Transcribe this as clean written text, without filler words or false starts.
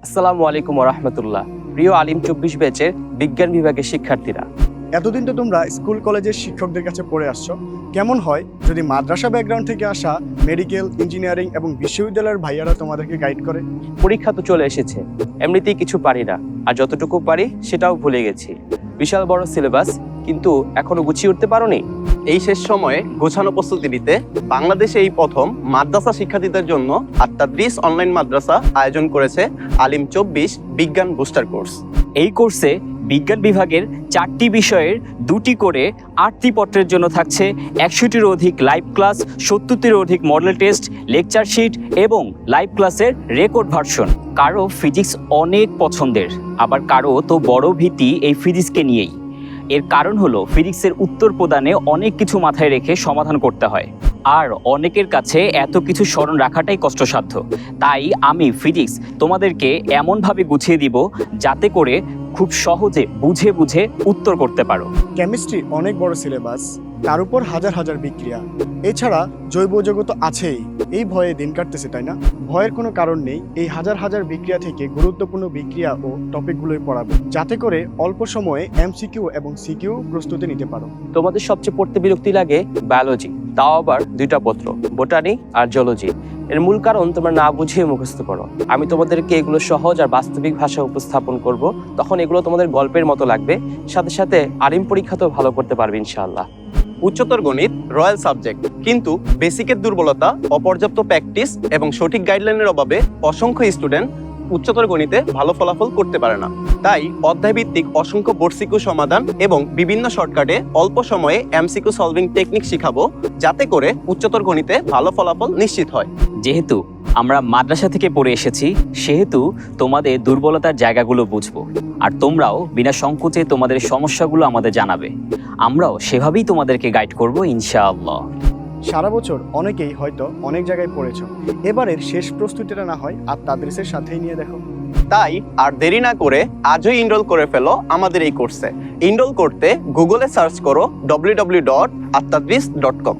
আসসালামু আলাইকুম রাহমাতুল্লাহ। প্রিয় আলিম 24 ব্যাচের বিজ্ঞান বিভাগের শিক্ষার্থীরা, এতদিন তো তোমরা স্কুল কলেজের শিক্ষকদের কাছে পড়ে আসছো। কেমন হয় যদি মাদ্রাসা ব্যাকগ্রাউন্ড থেকে আসা মেডিকেল, ইঞ্জিনিয়ারিং এবং বিশ্ববিদ্যালয়ের ভাইয়ারা তোমাদেরকে গাইড করে? পরীক্ষা তো চলে এসেছে, এমনিতেই কিছু পারি না, আর যতটুকু পারি সেটাও ভুলে গেছি। বিশাল বড় সিলেবাস, কিন্তু এখনো গুছিয়ে উঠতে পারোনি? এই শেষ সময়ে গোছানো প্রস্তুতি নিতে বাংলাদেশে এই প্রথম মাদ্রাসা শিক্ষার্থীদের জন্য আত-তাদরিস অনলাইন মাদ্রাসা আয়োজন করেছে আলিম 24 বিজ্ঞান বুস্টার কোর্স। এই কোর্সে বিজ্ঞান বিভাগের 4টি বিষয়ের 2টি করে 8টি পত্রের জন্য থাকছে 100টির অধিক লাইভ ক্লাস, 70টির অধিক মডেল টেস্ট, লেকচার শিট এবং লাইভ ক্লাসের রেকর্ড ভার্সন। কারো ফিজিক্স অনেক পছন্দের, আবার কারো তো বড় ভীতি এই ফিজিক্সকে নিয়েই। এর কারণ হলো ফিজিক্সের উত্তর প্রদানে অনেক কিছু মাথায় রেখে সমাধান করতে হয়, আর অনেকের কাছে এত কিছু স্মরণ রাখাটাই কষ্টসাধ্য। তাই আমি ফিজিক্স তোমাদেরকে এমনভাবে গুছিয়ে দিব যাতে করে খুব সহজে বুঝে বুঝে উত্তর করতে পারো। কেমিস্ট্রি অনেক বড় সিলেবাস, তার উপর হাজার হাজার বিক্রিয়া, এছাড়া জৈব যৌগ তো আছেই। এই ভয়ে দিন কাটতেছে, তাই না? ভয়ের কোনো কারণ নেই। এই হাজার হাজার বিক্রিয়া থেকে গুরুত্বপূর্ণ বিক্রিয়া ও টপিকগুলোই পড়াবো, যাতে করে অল্প সময়ে এমসিকিউ এবং সিকিউ প্রস্তুতি নিতে পারো। তোমাদের সবচেয়ে পড়তে বিরক্তি লাগে বায়োলজি, তাও আবার 2টা পত্র, বোটানি আর জুলজি। এর মূল কারণ তোমরা না বুঝিয়ে মুখস্থ করো। আমি তোমাদেরকে এগুলো সহজ আর বাস্তবিক ভাষায় উপস্থাপন করব, তখন এগুলো তোমাদের গল্পের মতো লাগবে। সাথে সাথে আলিম পরীক্ষাতেও ভালো করতে পারবে ইনশাআল্লাহ। উচ্চতর গণিত রয়্যাল সাবজেক্ট, কিন্তু বেসিকের দুর্বলতা, অপর্যাপ্ত প্র্যাকটিস এবং সঠিক গাইডলাইনের অভাবে অসংখ্য স্টুডেন্ট উচ্চতর গণিতে ভালো ফলাফল করতে পারে না। তাই অধ্যায়ভিত্তিক অসংখ্য বোর্ডসিকিউ সমাধান এবং বিভিন্ন শর্টকাটে অল্প সময়ে এমসিকিউ সলভিং টেকনিক শিখাবো, যাতে করে উচ্চতর গণিতে ভালো ফলাফল নিশ্চিত হয়। যেহেতু আমরা মাদ্রাসা থেকে পড়ে এসেছি, সেহেতু তোমাদের দুর্বলতার জায়গাগুলো বুঝবো, আর তোমরাও বিনা সংকোচে তোমাদের সমস্যাগুলো আমাদের জানাবে। আমরাও সেভাবেই তোমাদেরকে গাইড করব ইনশাআল্লাহ। সারা বছর অনেকেই হয়তো অনেক জায়গায় পড়েছো, এবারের শেষ প্রস্তুতিটা না হয় আত-তাদরিসের সাথেই নিয়ে দেখো। তাই আর দেরি না করে আজই এনরোল করে ফেলো আমাদের এই কোর্সে। এনরোল করতে গুগলে সার্চ করো www.attadris.com।